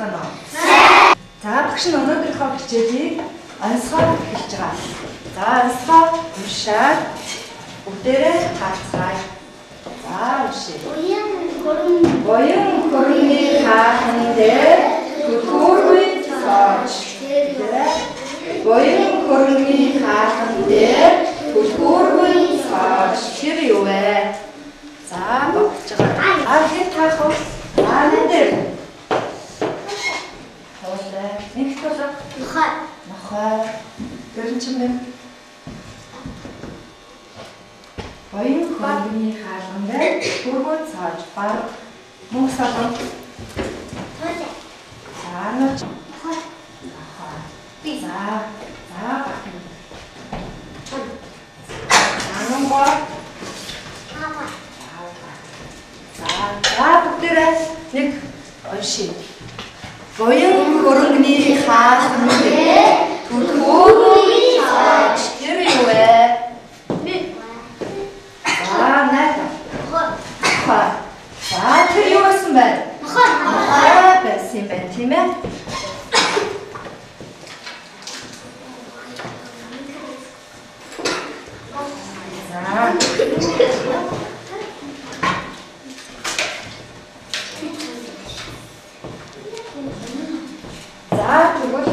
байна уу? За багш нь өнөөдрийнхөө хичээлийг онцгой эхэлж байгаа. За онцгой уншаад бүгдээрээ хацгаая. За уншъя. Буян хөрөнгөний хаахан дээр түлхүүргүй цооч. Буян хөрөнгөний хаахан дээр түлхүүргүй цооч. Тэр юу вэ? За бодож байгаа. Хэд таах вэ? Нандэр. Хоолой. Нэг толгой. Нохой. Гэрчмэн. Буян хөрөнгөний хаалган дээр түлхүүргүй цооч. Баг мөн салон. Наач. За. За бүгдээрээ нэг уншия. Буян хөрөнгөний хаалган дээр түлхүүргүй цооч. Тэр юу вэ? За найт. За тэр юу байсан бэ? Байсан юм байна тийм ээ. За тэгвэл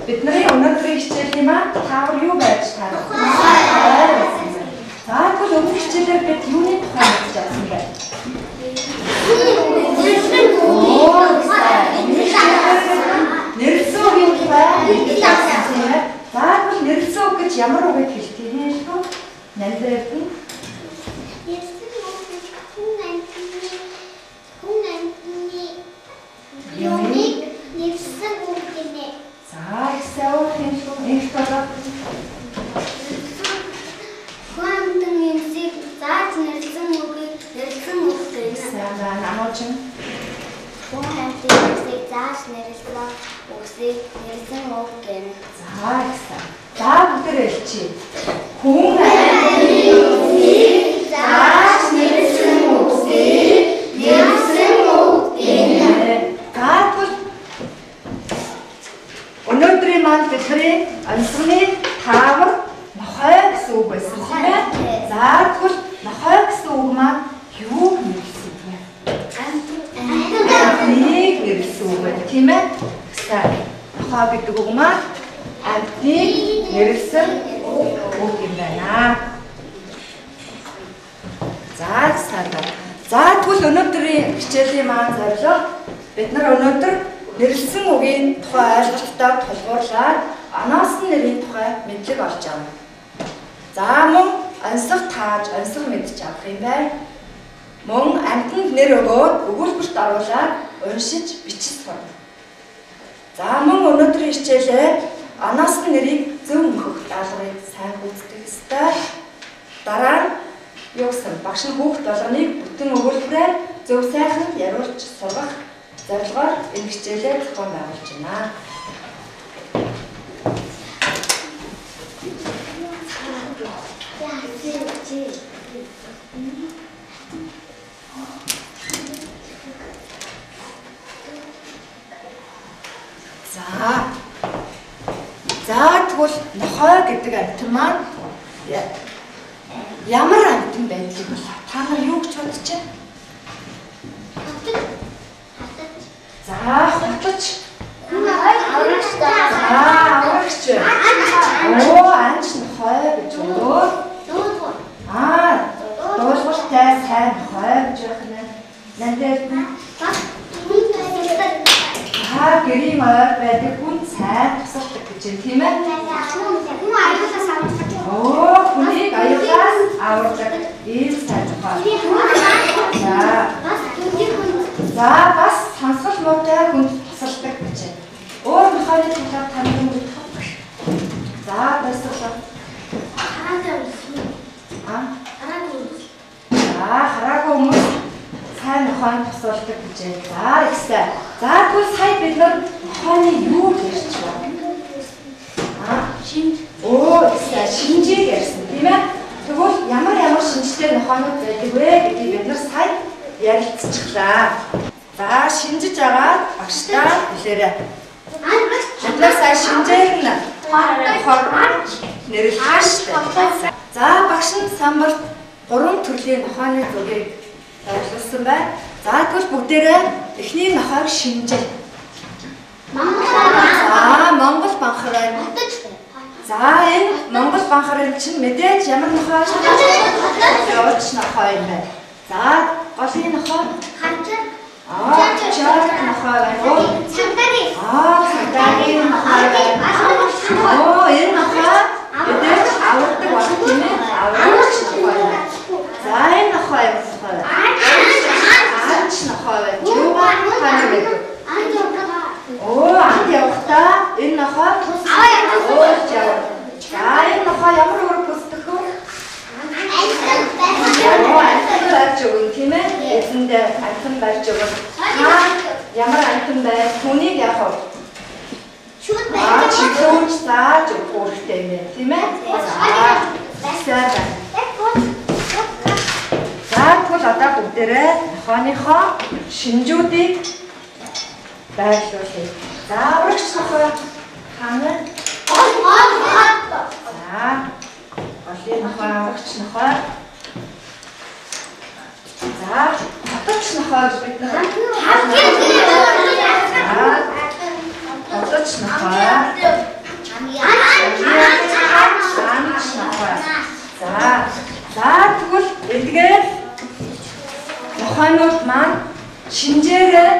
бидний өнөөдрийн хичээлийн маань таавар юу байж таарах вэ? За тэгвэл өнөөдрийн хичээлээр бид юуны тухай мэдж авсан бэ? Нэрэлсэн үгийн тухай мэдж авсан тийм ээ. За тэгвэл нэрэлсэн үг гэж ямар үгийг хэлдэг юм бэ? Нандерт нь өнөөдрийн маань бидний онцгойны таавар нохой гэсэн үг байсан тийм ээ. За тэгвэл нохой гэсэн үг маань юу нэрсэн бэ? Амтныг нэрсэн үг байна тийм ээ. Нохой гэдэг үг маань амтныг нэрсэн үг юм байна. За тэгвэл өнөөдрийн хичээлийн маань зорилго бид нар өнөөдөр нэрэлсэн үгийн тухай ойлголттой тулгуурлаад оноос нэрийн тухай мэдлэг олж авна. За мөн онцлог тааж, онцлог мэдж авах юм байна. Мөн амьтанд нэр өгөөд өгүүлбэрт оруулаад уншиж бичиж сурна. За мөн өнөөдрийн хичээлээр оноос нэрийг зөв өгөх даалгаврыг сайн гүйцэтгэх ёстой. Дараа нь юу гэсэн багш нь хүүхд болгоныг бүтэн өгүүлбэрээр зөв сайхан яриулж сургах зорилгоор энэ хичээлээ зохион байгуулж байна. За тэгвэл нохой гэдэг амьтан маань ямар амьтан байдлыг бол та нар юу гэж бодож байна? За хутаж. Аврагч. Анч нохой гэж өөр. Дуулууртай сайн нохой гэж байх нь. Нандер. Гэрийн ойр байдаг хүн сайн тусалдаг гэж байна тийм ээ. Хүн аюулаас авардаг. Хүнийг аюулаас авардаг. Ийм сайн тухай. За бас сонсгол муутай хүнд тусалдаг гэж байна. Өөр нохойны талаар таны юм бодох вэ? За баярлалаа. Хараагүй хүмүүс сайн нохойн тусалдаг гэж байна. За тэгвэл сая бид нар нохойны юу ярьж байна? Шинжийг ярьсан тийм ээ. Тэгвэл ямар шинжтэй нохойнууд байдаг вэ гэдгийг бид нар сая ярилцчихлаа. За шинжиж агаад багштай хэлээрэй. Бид нар сая шинжээр нь нэрлэсэн шүү дээ. За багш нь самбарт 3 төрлийн нохооны зүгийг ойлгуулсан байна. За тэгвэл бүгдээрээ эхний нохойг шинжээ. Монгол банхрын. За энэ Монгол банхрын чинь мэдээж ямар нохой явууч нохой юм бэ? За голын нохой чарт нохой байна. Цагдаагийн нохой байна. Энэ нохой мэдээж авардаг болох тийм ээ. Аварч нохой байна. За энэ нохой анч нохой байна. Юу хаана бэ? Анд явахдаа энэ нохой за энэ нохой ямар үр бүсдэх вэ? Антан барьж өгнө тийм ээ. Эзэндээ антан барьж өгнө. Ямар антан бай? Түүнийг яах вэ? Чиглүүлж зааж өгөх хэрэгтэй юм байна тийм ээ. За тэгвэл одоо бүгдээрээ нохойныхоо шинжүүдийг байрлуулъя. За урагш нохой хаана? За голын нохой, урагш нохой. За хотч нохой бид нар хотч нохой. Анч нохой. За тэгвэл эдгээр нохойнууд маань шинжээрээ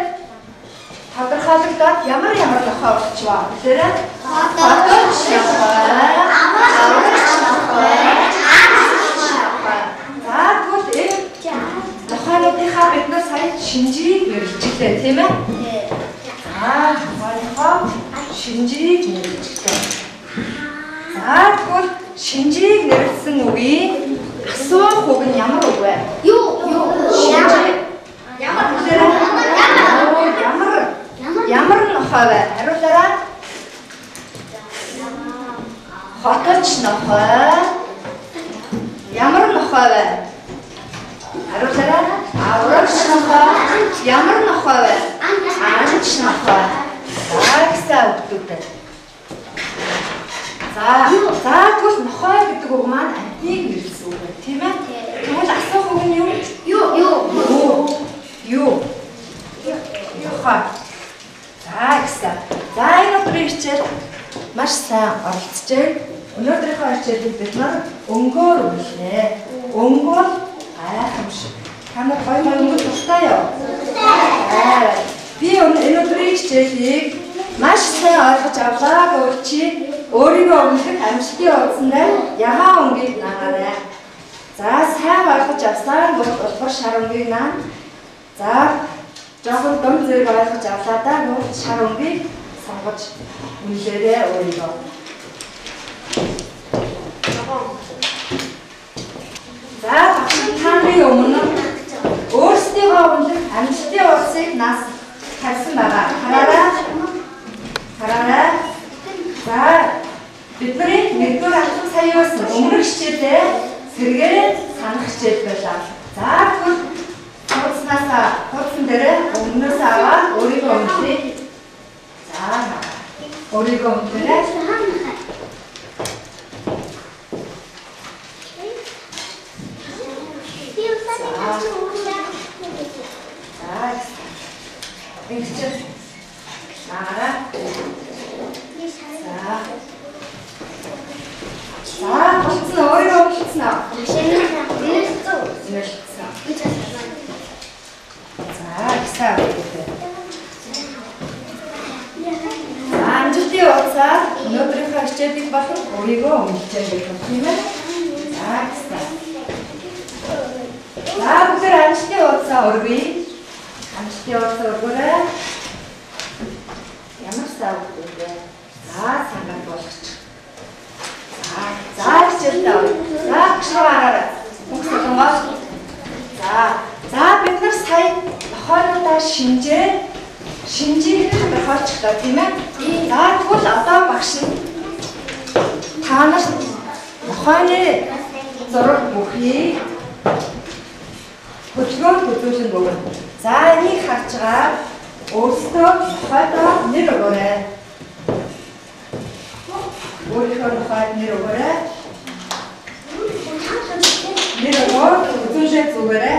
тодорхойлогдоод ямар нохой болчихваа гэхээр хотч нохой, аварч нохой, за тэгвэл энэ нохойнуудынхаа бид нар сая шинжийг нэрлэжлээ тийм ээ. За нохойноо шинжийг нэрлэжлээ. За тэгвэл шинжийг нэрлсэн үгийн асуух үг нь ямар үг вэ? Ямар нохой вэ? Хариулаарай. Хотч нохой. Ямар нохой вэ? Хариулаарай. Аврагч нохой. Ямар нохой вэ? Анч нохой. За гэсэн үгтэй. За тэгвэл нохой гэдэг үг маань антиг нэрлсэн үг тийм ээ. Тэгвэл асуух үг нь юу? Юу? Нохой. За гэсэн. За энэ өдрийн хичээл маш сайн оролцжээ. Өнөөдрийнхөө хичээлийг бид нар өнгөөр үлээ. Өнгөөр гайхамшиг. Та нар гоё өнгө дуртай юу? Би энэ өдрийн хичээлийг маш сайн ойлгож авлаа гэвэл чи өөрийгөө өмнөх амжилтын утсандаа ягаан өнгийг наагаарай. За сайн ойлгож авсан бол улбар шар өнгийг наа. За жоохон дом зэрэг ойлгож авлаа да нууц шар өнгийг сонгож үнэлээрэй өөрийгөө. За багш таны өмнө өөрсдийнхөө өмнөх амжилтын утсыг нас тавьсан байгаа. Хараарай. За бидний нэгдүгээр алхам саяас өмнөх хичээлээ сэргээр санах хичээл байлаа. За тэгвэл хуудсан дээр өмнөөс аваад өөрийгөө өмнөе. За өөрийгөө өмнөе. Ингэчээ. Наараа. За болцсон өөрийгөө болцсон аа. Нэрэлцсэн. За ихсаа өгдөө. За амжилтын уцаар өнөөдрийнхөө хичээлийг болон өөрийгөө өмнөж гэх юм тийм ээ. За ихсаа. За бүгд амжилтын уцаа өргөе. Амжилтын уцаа өргөөрэй. Ямар сав вэ? За санаа болгоч. За хичээлдээ. За гшаараа. Бүгдээ. За бид нар сая нохойнуудаа шинжийг тодорхойлчихлоо тийм ээ. За тэгвэл одоо багш нь та нарт нохойны зураг бүхий хөдөлгөөн үзүүлэн өгнө. За энийг харж байгаа өөрсдөө нохойдоо нэр өгөөрэй. Өөрийнхөө нохойд нэр өгөөрэй. Нэр өгөөд үзүүлээ зүгээрэй.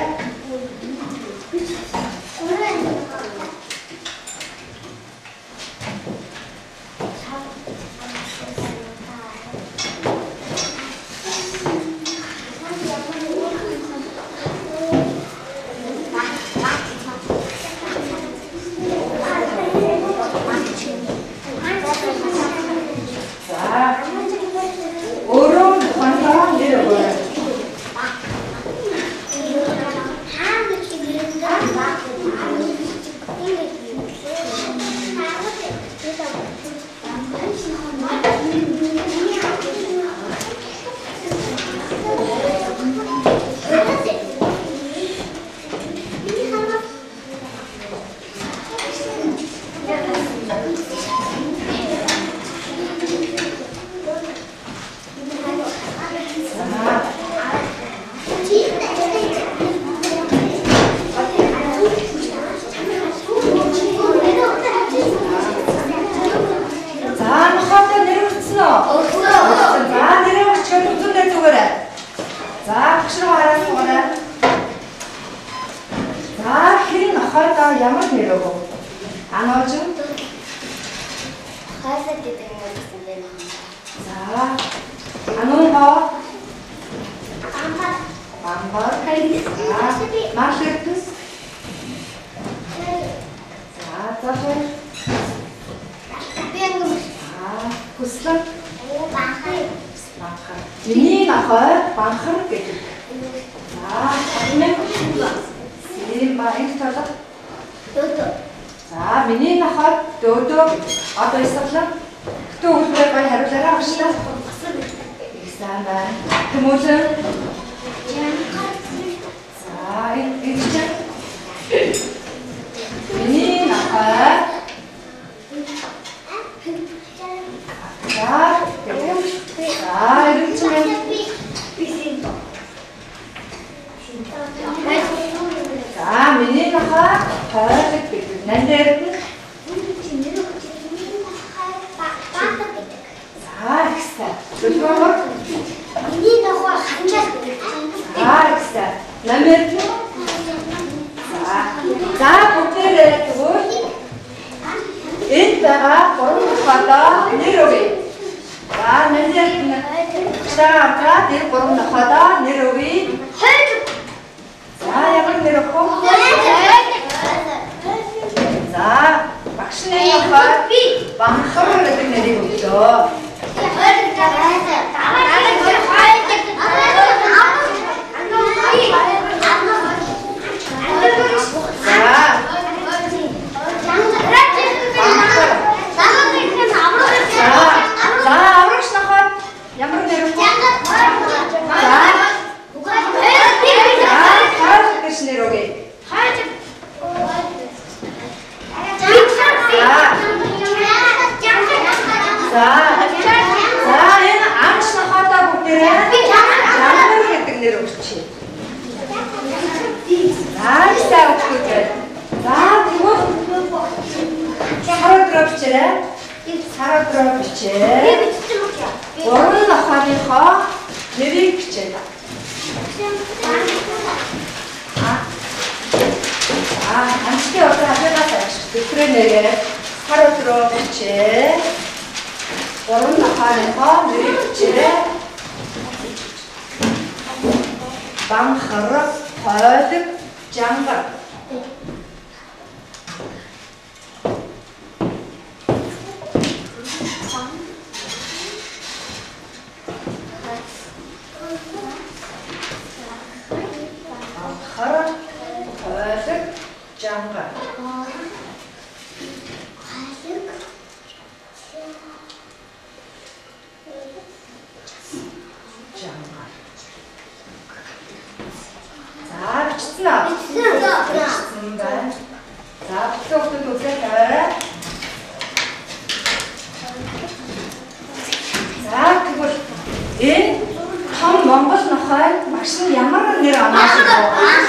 Ямар нэр өгөө? Анооч юу? Хасад гэдэг юм гэсэн дээ. За. Аноо Бамбар. Маршрутс. За, захар. Хүслэг. Банхар. Миний нохой банхар гэдэг. За, энэ маань талаа. Дөөдөө. За, миний нохой дөөдөө одоо исгэлэн. Гэтэ үлдээ гай хариулаарай авчлаа. Их сайн байна. Хүмүүжин. За, энэ чинь. Миний нохой. За, энэ чинь. За, миний нохой хойлог гэдэг. Нандэр нь. За, ихсэн. Дөрөвөр. Миний нохой ханжаад гэдэг. За, ихсэн. Намэр нь. За, бүгдээрээ тэгвэл энд байгаа гурван нохойдоо нэр өгье. За, нандэр нь. За, тэр гурван нохойдоо нэр өгье. За, ямар нэр өгөх вэ? За, багшны нохой банхар гэдэг нэрийг өгдөө. За, аврагч нохой ямар нэр өгөх вэ? Нэр өгье. За, энэ амч нохойдоо бүгдээрээ ямар гэдэг нэр өгчих. За, ихтэй өгчтэй. За, тэгвэл сараа дөрөвчээрээ. Сараа дөрөвчээ. Гурван нохойныхоо нэрийг бичээ. Амчтай одоо хажуугаас авчих. Тэтгэрээ нэрээ сар өдрөө бичээ. Гурван нохойныхоо нэрийг бичээ. Банхар, хойлог, жангар. Банхар, хойлог, жангар. За, бичсэн аа. Бичсэн байна. За, бүтэн хүмүүс үзээд тавиарай. За, тэгвэл энэ том Монгол нохой багш нь ямар нэр амааш вэ?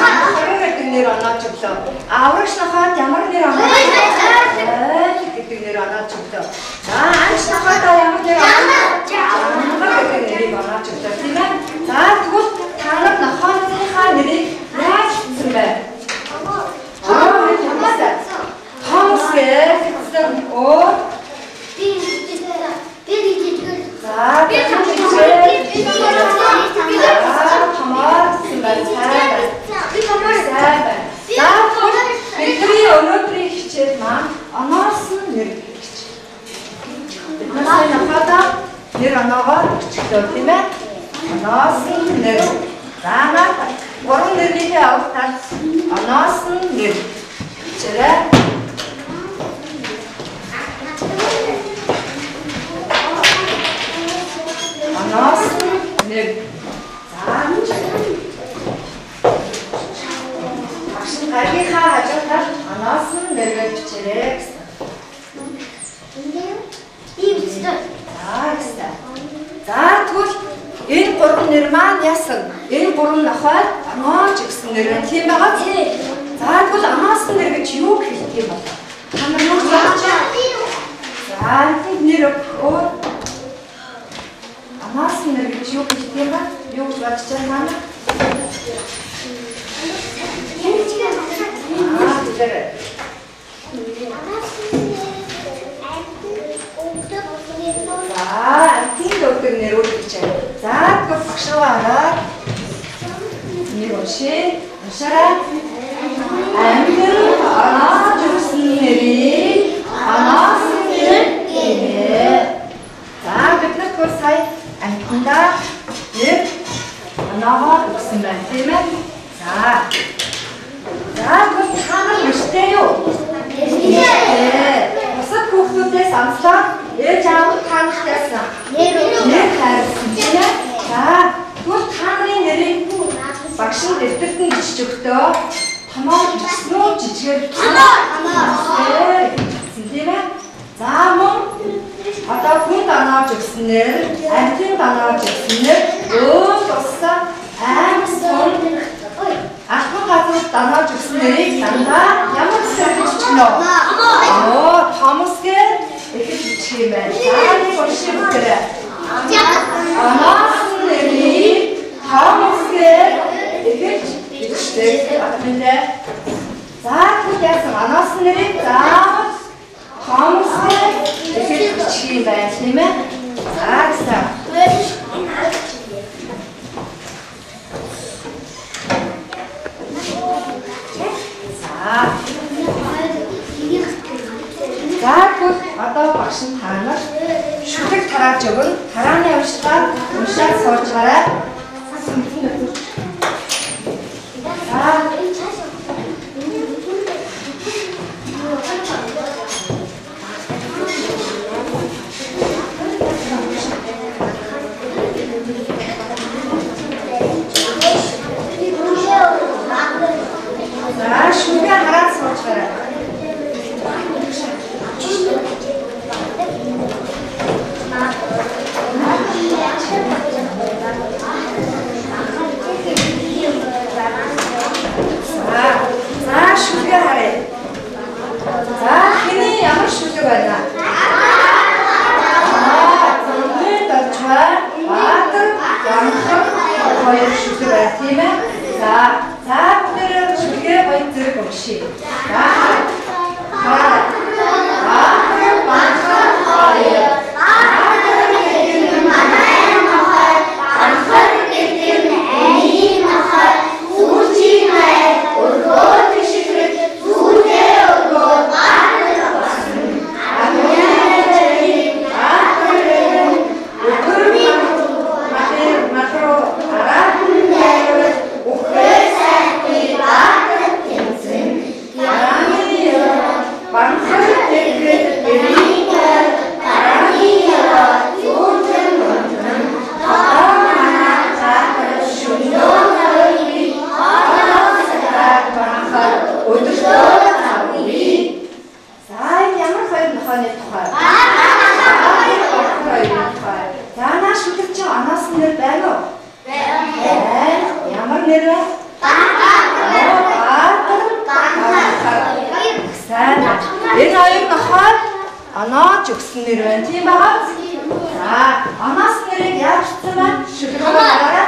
Банхар гэдэг нэр нэр онооч өглөө. Аврагч нохойд ямар нэр онооч? Гэдэг нэр онооч өглөө. За анч нохойд ямар нэр онооч? Гэдэг нэрийг онооч өглөө тийм ээ. За тэгвэл та нар нохойныхаа нэрийг яаж хэлсэн бэ? Томс гэсэн оо бидний өнөөдрийн хичээл маань оноос нь нэр гэж. Бид нар нохойдоо нэр оноогоо хичээлөө тийм ээ. Оноос нь нэр. За наа гурван нэрийнхээ авалтаар оноос нь нэр. Хичээрээ. Оноос нь нэр. Гаргийнхаа хажуутаар оноос нь нэргээ бичээрэй гэсэн. За тэгвэл энэ гурван нэр маань яасан? Энэ гурван нохойд онооч гэсэн нэр байна. Тийм байгаа тийм. За тэгвэл оноос нь нэр гэж юу хэлэх юм бол? Та нар юу бодож байна? За энэ нэр өөр оноос нь нэр гэж юу хэлэх юм бол? Юу гэж бодож байна? Антин докtor нэр өгч байна. За тэгвэл багш руу хараад нэг уншаарай. Антин оноож өгсөн нэрийг оноос нэр гэнэ. За бид нар тэгвэл сая антиндаа нэр оноогоо өгсөн байна тийм ээ. За тэгвэл та нар биштэй юу? Бусад хүүхдүүдээс амслаа ээж аав танихдсан. Нэр хайрлсан тийм ээ. За тэгвэл та нарын нэрийг багш нь дэвтэрт нь бичиж өгтөө. Томоо бичсэн үү? Жижигээр бичсэн. Тийм ээ. За мөн одоо хүнд оноож өгсөн нэр, антинд оноож өгсөн нэр, өөр туссан аймаг сон албан газар оноож өгсөн нэрийг дандаа ямар хэсгээр бичих нь вэ? Томос гэж эхэлж бичих юм байна. За нэг уншиж өгөөрэй. Оноос нь нэрийг Томос гэж эхэлж бичдэг атмэндээ. За тэгвэл яасан оноос нь нэрийг заавал Томос гэж эхэлж бичих юм байна тийм ээ. За гэсэн. За тэгвэл одоо багш нь та нар шүлэг тарааж өгнө. Тарааны уншлагаар уншаад суучаарай. За шүлгээ хараад суучаарай. За шүлгээ харъя. За хэний ямар шүлэг байна? Зөндөө дочвар, баатар, ямхар хоёр шүлэг байна тийм ээ. За тэр шүлгээ гоё зэрэг өгший. За баатар, баатар хоёр. Ямар нэр вэ? Баатар. Энэ хоёр нохой онооч өгсөн нэр байна. Тийм байгаа. За, оноос нэрийг яаж өгсөн бэ? Шүлгээр гараараа.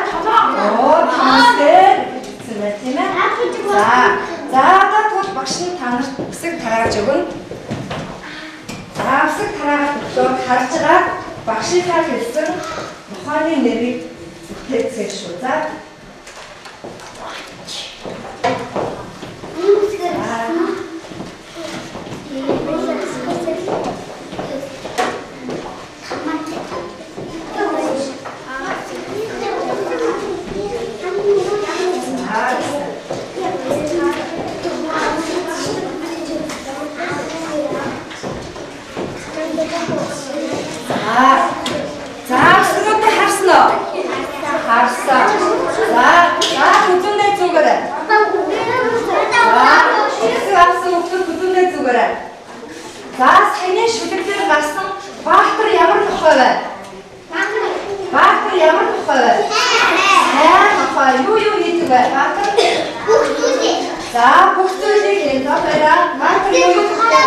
Оо, томсгэр өгсөн байна, тийм ээ. За, одоо тэгвэл багш нь та нарт үсэг тарааж өгнө. За, үсэг тараагаад өглөө харж байгаа багшийнхаа хэлсэн нохойны нэрийг бүтээцгээе шүү. За. За, сүрүүтэй харсан уу? Харсан. За, хүзүүндээ зүгээрээ. Хүзүүндээ зүгээрээ. За, саяны шүлгээр гарсан Баатар ямар нохой вэ? Баатар ямар нохой вэ? Нохой юу хийдэг вэ? Баатар бүх зүйлийг. За, бүх зүйлийг энэ дотороо Баатар юу хийдэг вэ?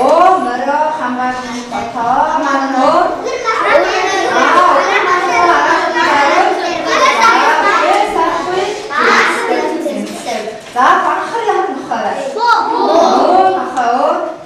Оо, мороо хамгаалсан батаа маноо. За, бахар ямар нохой вэ? Оо, нохой.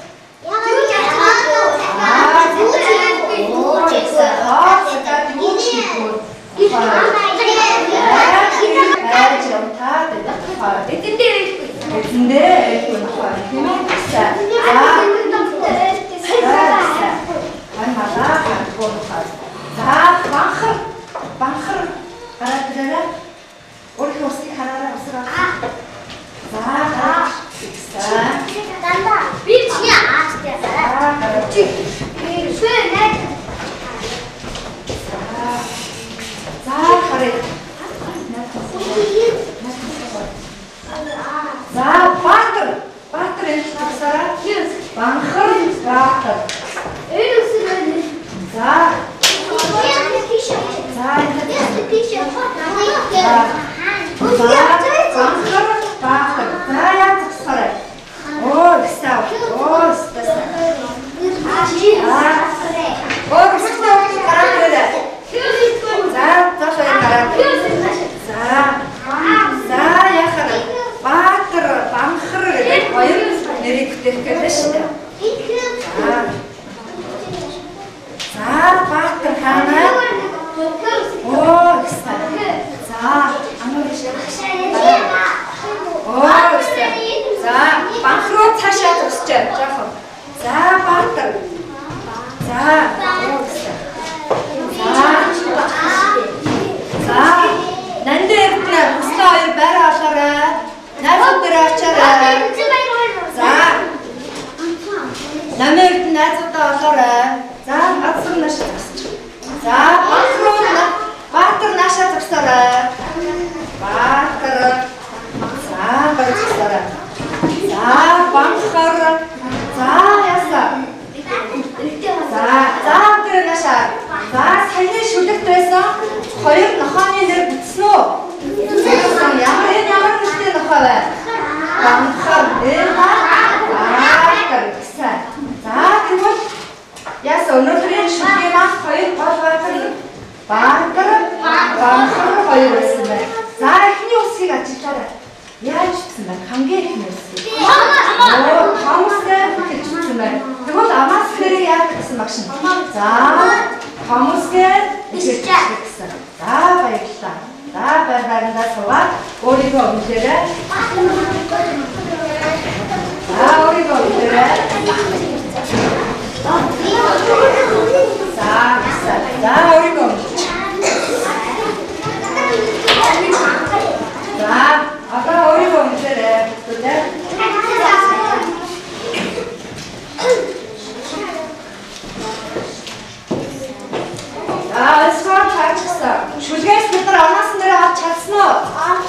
Шүлгээс бид нар оноос нэр авч чадсан уу?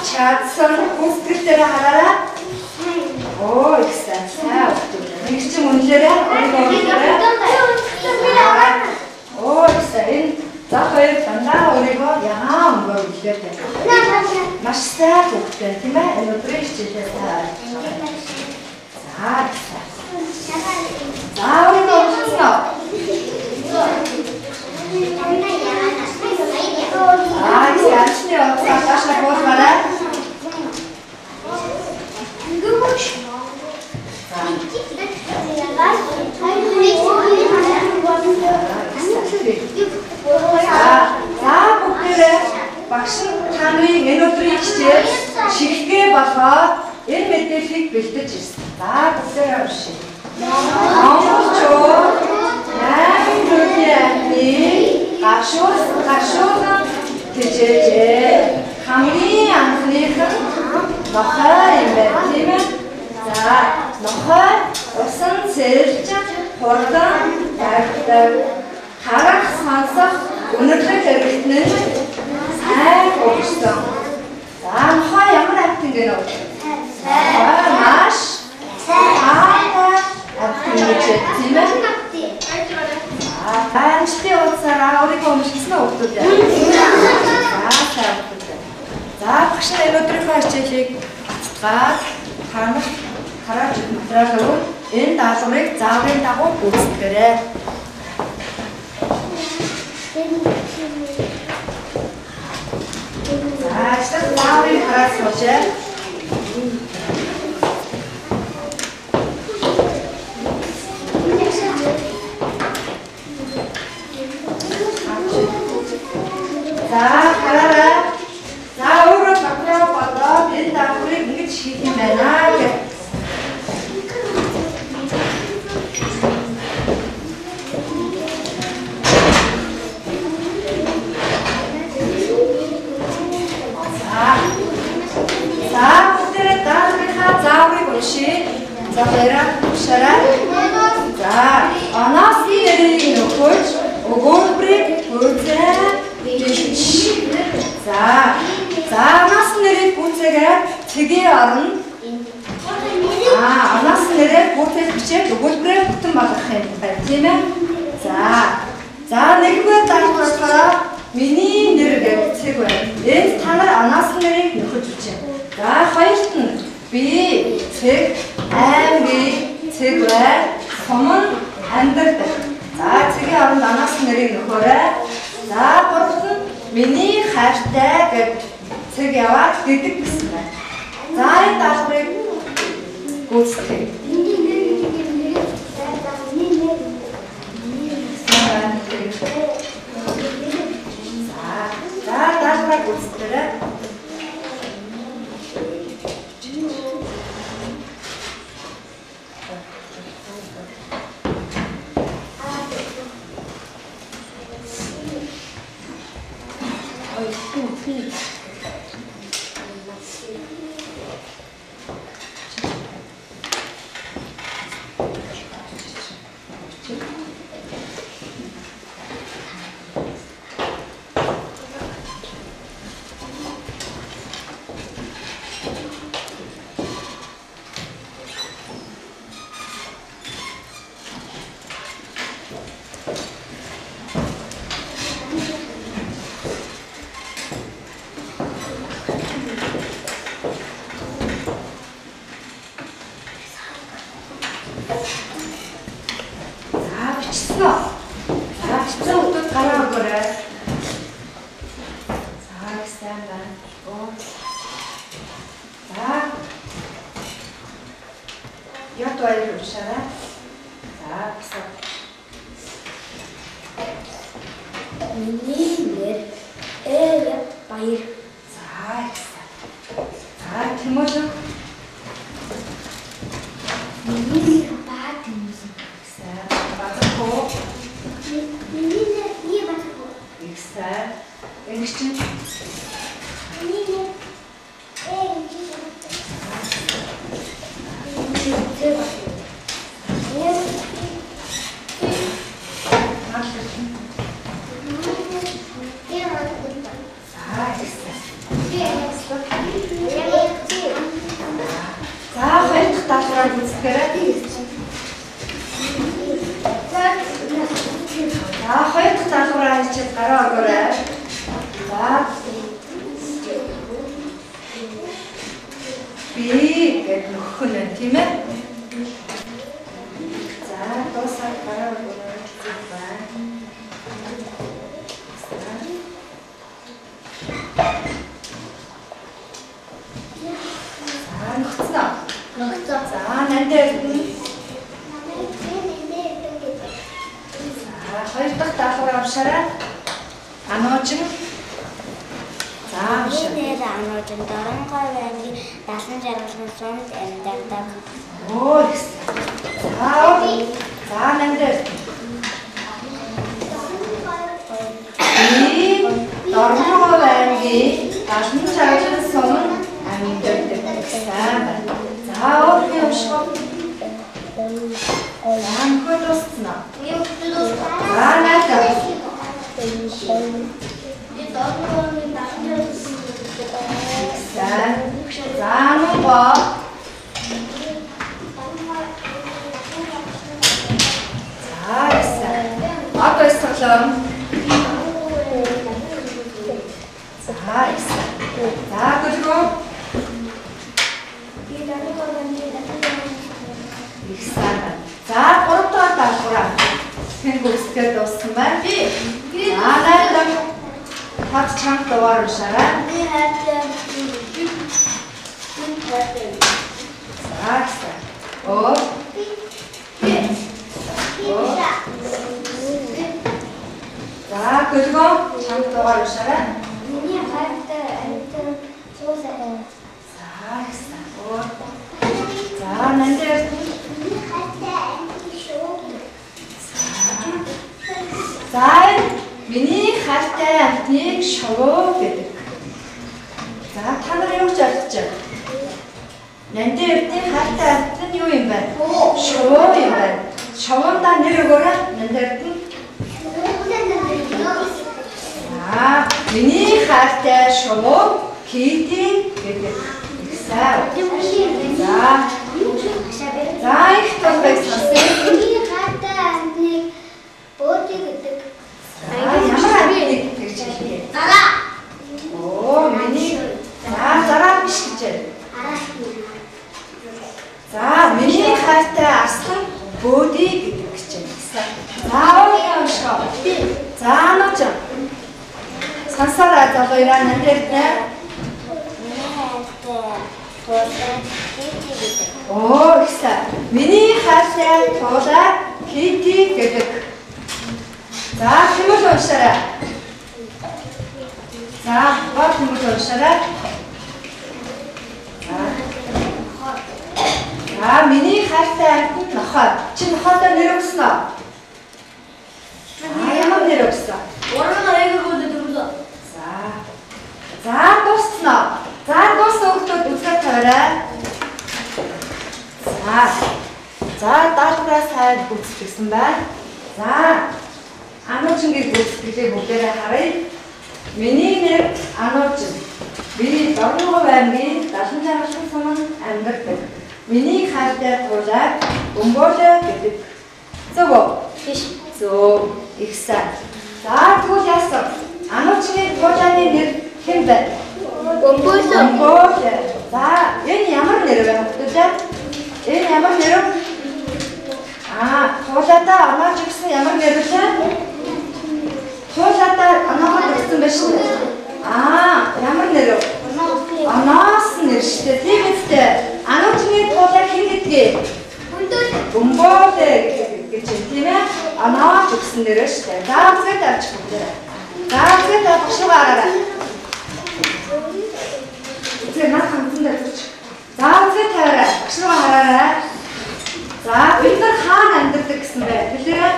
Чадсан. Хүсгэл дээр хараарай. Оо, их сайн. Нэг чинь үнэлээрээ. Оо, их сайн. Энэ за хоёр дандаа өөрийгөө ягаан өнгөөр үлдээд байна. Маш сайн хөвгтэй тийм ээ. Энэ өдрийн хичээлээ сайн. За, их сайн. нарын энэ өдрийн хичээл шилгээ болгоод энэ мэдээллийг бэлдэж ирсэн. За бүгдээрээ уншъя. Монголчууд найрын төлөвлөмжийн гашуухан тэжээжээ. Хамгийн анхных нь нохой юм байна, тийм ээ? За нохой усан сэрж хурдан тавьдаг. Харах сонсох үнэрлэг хэрэгтэн сайн өгсөн. За нохой ямар амтан гэнэ үү? Маш сайн амтан гэж тийм ээ? Анчтын утсаараа өөрийнхөө өмчлсөн хүмүүс яа. За багш нар энэ өдрийнхөө хичээлийг цацгаад танах хараад материал өгөн энэ даалгаврыг зааврын дагуу гүйцэтгэрэй. За зааврыг хараад суучаа. За хараарай. За өөрөө багтаа болоод энэ даалгаврыг ингэж хийх юм байна гэх. За бүгдээрээ даалгаврынхаа зааврыг уншия. За баяраа уншаарай. За анаасын нэрийг нөхөж өгөөмбрийг бүрдээ. За анаас нэрийг гүйцээгээд тгээ орно. Анаас нэрээ гүйцээж бичээд өгүүлбэрээ бүтэн болгох юм байна, тийм ээ? За нэгдүгээр даалгавраараа миний нэр гэж цэг байна. Энд та нар анаас нэрийг нөхөж бичээ. За хоёрт нь би цэг аймгийн цэг бай, суман амьдардаг. За цэгийн оронд анаас нэрийг нөхөөрэй. За гуравт нь миний хайртай гэж цэг яваад гэдэг гэсэн байна. За энэ даалгаврыг гүйцэтгэе. За даалгаврыг гүйцэтгээрэй. За уншаа. Нэр анууж Дорногой байнгын 70 жаргалын сумд амьдардаг. Оо ихсэн. За нандэр. Дорногой байнгын 70 жаргалын сумд амьдардаг гэсэн. За өөр юмшаа. Анхөө дуусна. За надад. За нөгөө. За яасан. Одоо яасан. За яасан. За гөлгөө. Ихсэн. За 3 дахь давхраа. Хэн гүсгээд дууссан байна. За найдаа. Хат чанга дугаар уншаарай. Оо. За гөлгөө чанга дугаар уншаарай. Миний хайртай амьтан суусаа. За ихсэн. Оо. За нандэр. За миний хайртай амьтныг шовоо гэдэг. За та нар юу ч ойлгож байна? Нандэртний хайртай амьт нь юу юм бэ? Шовоо юм байна. Шовондоо нэр өгөөрэй. Нандэрт нь. За миний хайртай шовоо Кити гэдэг. Ихсэн. За их тал байсан. Миний хайртай амьтныг бөөдий гэдэг. Ямар амьтныг гэж хэлээ? Зараа. Оо миний зараа биш гэж. За миний хайртай арслан бөөдий гэдэг гэж хэлсэн. За уушаа. За нууч. Сансараа залуураа нандэртнэ. Оо ихсэн. Миний хайртай туулаа Кити гэдэг. За тэмэл уншаарай. За тэмэл уншаарай. За миний хайртай амьтанд нохой. Чи нохойдоо нэр өгсөн үү? Ямар нэр өгсөн? За дуусна. За дуусна өгтөд үзэх таваарай. За даалгавраа сайн гүйцэтгэсэн байна. За Ануучингийн гүйцэтгэлийг бүгдээрээ харъя. Миний нэр Ануучин. Би Дорногой байнгын 70 жаргалын суманд амьдардаг. Миний хайртай туулаа Бөмбөлөө гэдэг. Зөв үү? Биш. Зөв. Ихсэн. За тэгвэл яасан? Ануучингийн туулааны нэр хэн бэ? Бөмбөлөө. За энэ ямар нэр вэ хүмүүстээ? Энэ ямар нэр вэ? Туулаадаа Анууч гэсэн ямар нэр вэ? Туулаадаа Анууч гэсэн байна шүү дээ. Ямар нэр вэ? Анаас нэр шүү дээ. Тийм үстэй. Ануучны туулаа хэн гэдгийг? Бөмбөлөө гэж тийм ээ. Анууч гэсэн нэр шүү дээ. За үзгээд авчих бүгдээ. За үзгээд авчихгаа араарай. Үзээ наад хамтан дээр зүч. За үзээд таваарай. Авчихгаа хараарай. За бид нар хаана амьдардаг гэсэн бэ? Хэлээрэй.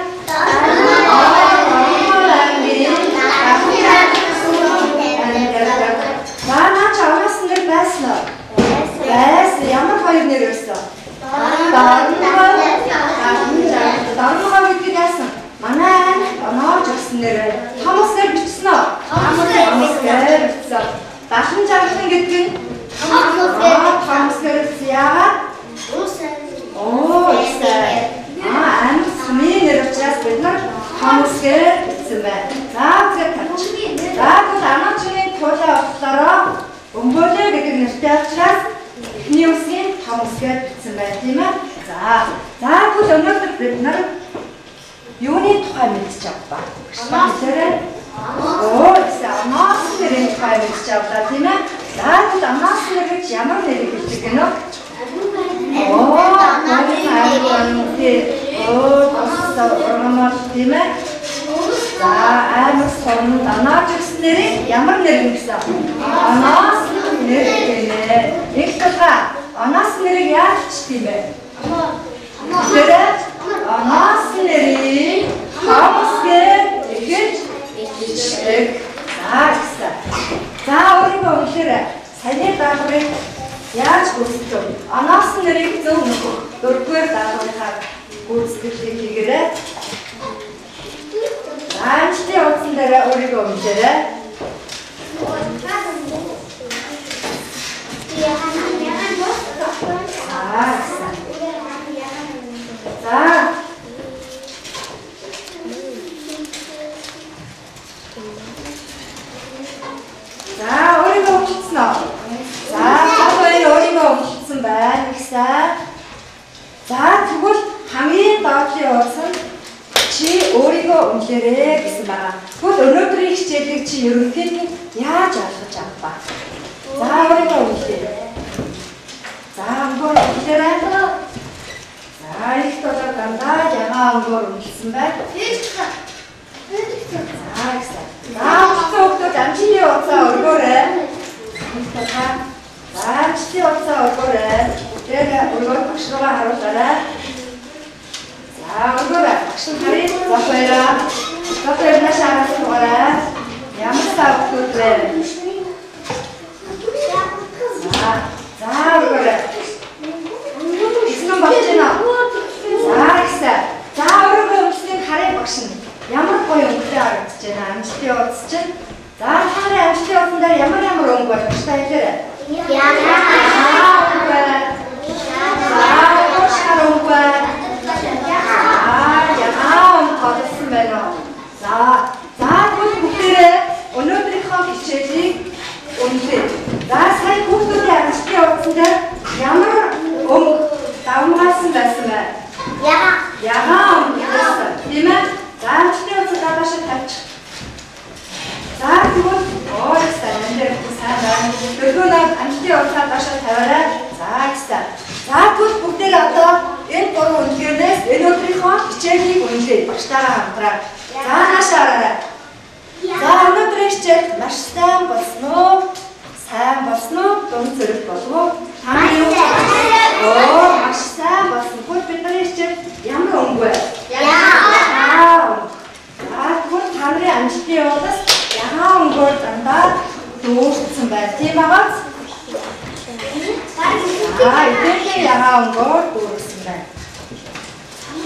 За наач аваас нэр байсан уу? Байсан. Ямар хоёр нэр байсан? Дорногой гэдэг яасан? Манай Анууч гэсэн нэр. Томос нэр бичсэн үү? Томос нэр бичсэн. 70 жаргалын гэдэг нь Томос нэр бичсэн. Яагаад? Оо, ихтэй. Амьд сумын нэр учраас бид нар Томос нэр бичсэн байна. За тэгээд тавьчих. За тэгвэл Ануучны туулаа болохоор Бөмбөлөө гэдэг нэртэй учраас эхний үсгийн Томос гэж бичсэн байна, тийм ээ? За тэгвэл өнөөдөр бид нар юуны тухай мэдчих авлаа. Оо, Анаас нэрийн тухай мэдчих авлаа, тийм ээ? За тэгвэл Анаас нэр гэж ямар нэрийг хэлдэг гэнэ? Тийм ээ? За амар сонь Анаач гэсэн нэрийг ямар нэр гэсэн? Оноос нэр гэнэ. Нэг талаа оноос нэрийг яаж бичдэг юм бэ? Тэгэхээр оноос нэрийг хамсгээд ихэд бичдэг. За өөрийгөө үнэхээр саяны даалгаврыг яаж гүйцэтгэв? Оноос нэрийг зөв нөхөх 4-р даалгаврынхаа гүйцэтгэлийг хийгээрэй. Амжилтын утсан дээр өөрийгөө үнэлээрэй. За өөрийгөө үнэлсэн үү? За өөрийгөө үнэлсэн байна гэсэн. За тэгвэл хамгийн доотлын утсан чи өөрийгөө үнэлээрэй гэсэн байгаа. Тэгвэл өнөөдрийн хичээлийг чи ерөнхийдөө яаж ойлгож авах ба? За өөрийгөө үнэлээрэй. За өнгөөр үнэлээрэй. За их толгой дандаа ягаан өнгөөр үнэлсэн байна. За гэсэн. За хүүхдүүд амжилтны утсаа өргөөрэй. За амжилтны утсаа өргөөрэй. Тэр өргөөр багшруугаа харуулаарай. За өргөөрэй. Багш нарыг зохиорой. Зохиор маш аргатай дугаарай. Ямар савхүүд вэ? За өргөөрэй. Эснэн болж байна. За гэсэн. За өргөөрэй өмсний харыг багш нь. Ямар гоё өнгөтэй харагдаж байна. Амжилтын утас чинь. За хааны амжилтын утсан дээр ямар өнгө болох вэ? Хэлээрэй. За бүгдээрээ өнөөдрийнхөө хичээлийг үнэлээ. За сая хүүхдүүдийн амжилтын утсан дээр ямар өнгө давмгаасан байсан бэ? Ягаан өнгө. Тийм ээ? За амжилтын утсаа дадаашаа тавьчих. За тэгвэл сайн нэр сайн байна. Дөрөвнөр амжилтын утсаа даашаа тавиарай. За гэсэн. За тэгвэл бүгдээрээ одоо энэ гурван үнэлгээнээс энэ өдрийнхөө хичээлийг үнэлээ. Багштайгаа хамтраад. За наашаарай. За өнөөдрийн хичээл маш сайн болсон уу? Сайн болсон уу? Дүн зэрэг болов уу? Маш сайн болсон. Тэгвэл бидний хичээл ямар өнгө вэ? Тэгвэл та нарын амжилтын утас ягаан өнгөөр дандаа дүүрсэн байна. Тийм байгааз? Эдгээр ягаан өнгөөр дүүрсэн байна.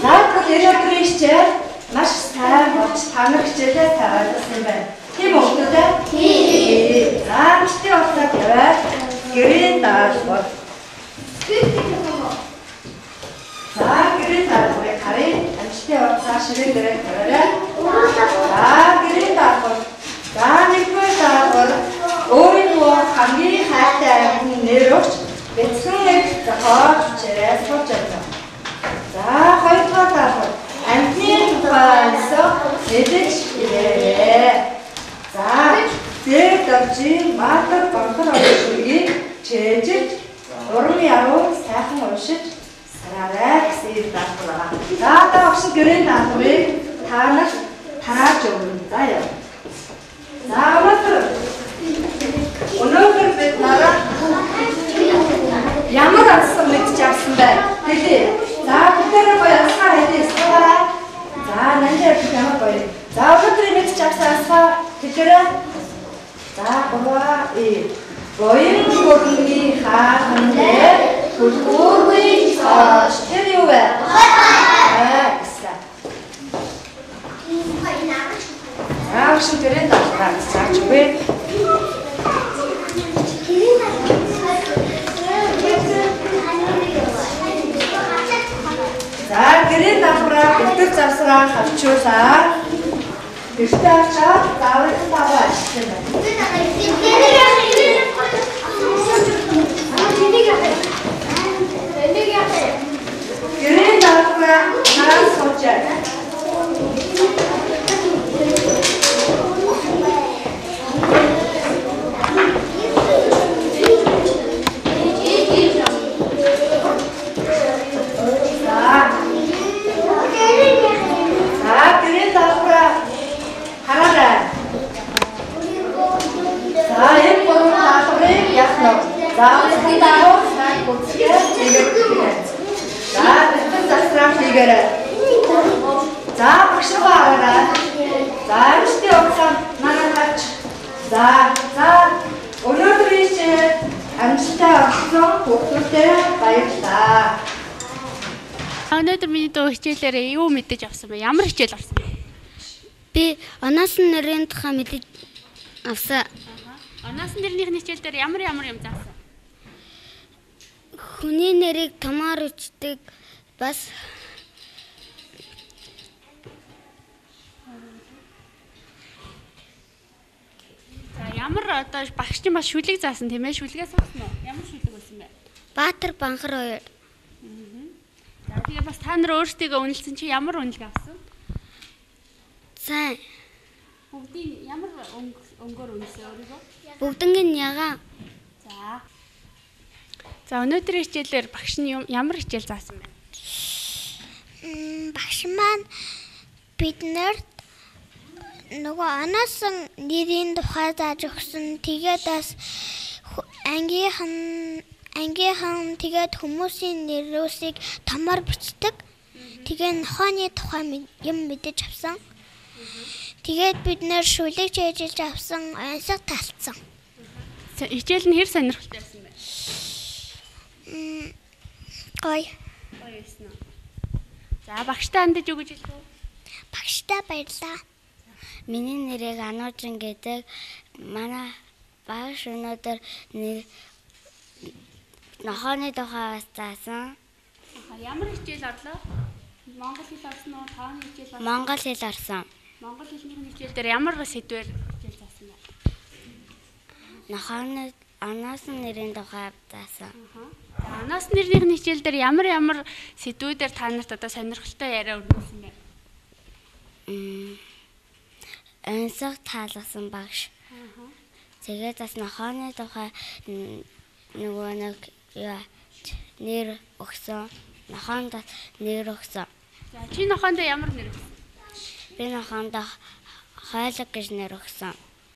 За тэгвэл өнөөдрийн хичээл маш сайн болж та нар хичээлээ тааруулсан юм байна. Тийм үү хүүхдүүд? Тийм. За амжилтын утсаа тавиад гэрийн даалгавар. За гэрийн даалгаврыг харъя. Амжилтын утсаа ширээн дээр тавиарай. За гэрийн даалгавар. За нэгдүгээр даалгавар өөрийнхөө хамгийн хайртай амьтны нэр өгч бэлтгэн нэг зохиож бичээрэй. Сууж байна. За хоёрдугаар даалгавар амьтны тухайс мэдэж хэлээрэй. За зэр давжийн маатар банхар оршуулгийг чэжиж уран яруу сайхан уншиж сараарай гэсэн даалгавар байна. За одоо багш гэрийн даалгаврыг та нар тарааж өгнө. За яа. За өнөөдөр бид нараа ямар алсан мэдж авсан байна. Хэлээ. За бүгдээрээ гоё алсаа хэлээ. Суугаарай. За нандаа ямар гоё. За өнөөдөр мэдж авсан алсаа хэлээрэй. За боён хөрөнгөний хаахан дээр төлхөөргүй цааш тэр юу вэ? Гэсэн. Аашин тэрэн даалгавар зааж өгье. За гэрийн даалгавраа өвтөр завсраа хавчуулаад гэртээ авчаад заавал таваа ашигласан байна. Гэрийн даалгавраа наас суучаад багш руу хараарай. За амжилттай явуулсан манай тач. За өнөөдрийн хичээл амжилттай орсон хүүхдүүдэд баярлалаа. Өнөөдөр миний дуу хичээлээр юу мэдэж авсан бэ? Ямар хичээл авсан бэ? Би оноосон нэрийн тухай мэдэж авсан. Оноосон нэрнийх хичээл дээр ямар юм заасан? Хүний нэрийг томоор үчдэг бас Ямар одоо багш чинь бас шүлэг заасан тийм ээ? Шүлгээс авсан уу? Ямар шүлэг байсан бэ? Баатар Банхар хоёр. За тэгээ бас та нар өөрсдийгөө үнэлсэн чи ямар үнэлгээ авсан? Сайн. Бүгдийн ямар өнгөөр үнэлсэн өөрийгөө? Бүгднийг ягаа. За өнөөдрийн хичээлээр багш нь ямар хичээл заасан бэ? Багш маань биднэрт нөгөө оноосон нэрийн тухай зааж өгсөн. Тэгээд бас ангийнхан тэгээд хүмүүсийн нэрүүдийг томоор бичдэг. Тэгээд нохооны тухай юм мэдэж авсан. Тэгээд бид нэр шүлэг жийжилж авсан, онцог талцсан. Хичээл нь хэр сонирхолтой байсан бэ? Гоё байсан уу? За багштай хандаж юу гэж хэлэх вэ? Багштай баярлаа. Миний нэрийг Ануужин гэдэг. Манай багш өнөөдөр нохооны тухай заасан. Ямар хичээл орлоо? Монгол хэл орсон уу? Тооны хичээл орсон уу? Монгол хэл орсон. Монгол хэлний хичээл дээр ямар сэдвээр хичээл заасан бэ? Нохооны оноосон нэрийн тухай заасан. Оноосон нэрний хичээл дээр ямар сэдвүүдээр та нарт одоо сонирхолтой яриа өргөсөн бэ? Онцог таалгасан багш. Тэгээд бас нохооны тухай нөгөө нэг нэр өгсөн. Нохоонд нэр өгсөн. За чи нохоонд ямар нэр өгсөн? Би нохоонд хойлог гэж нэр өгсөн.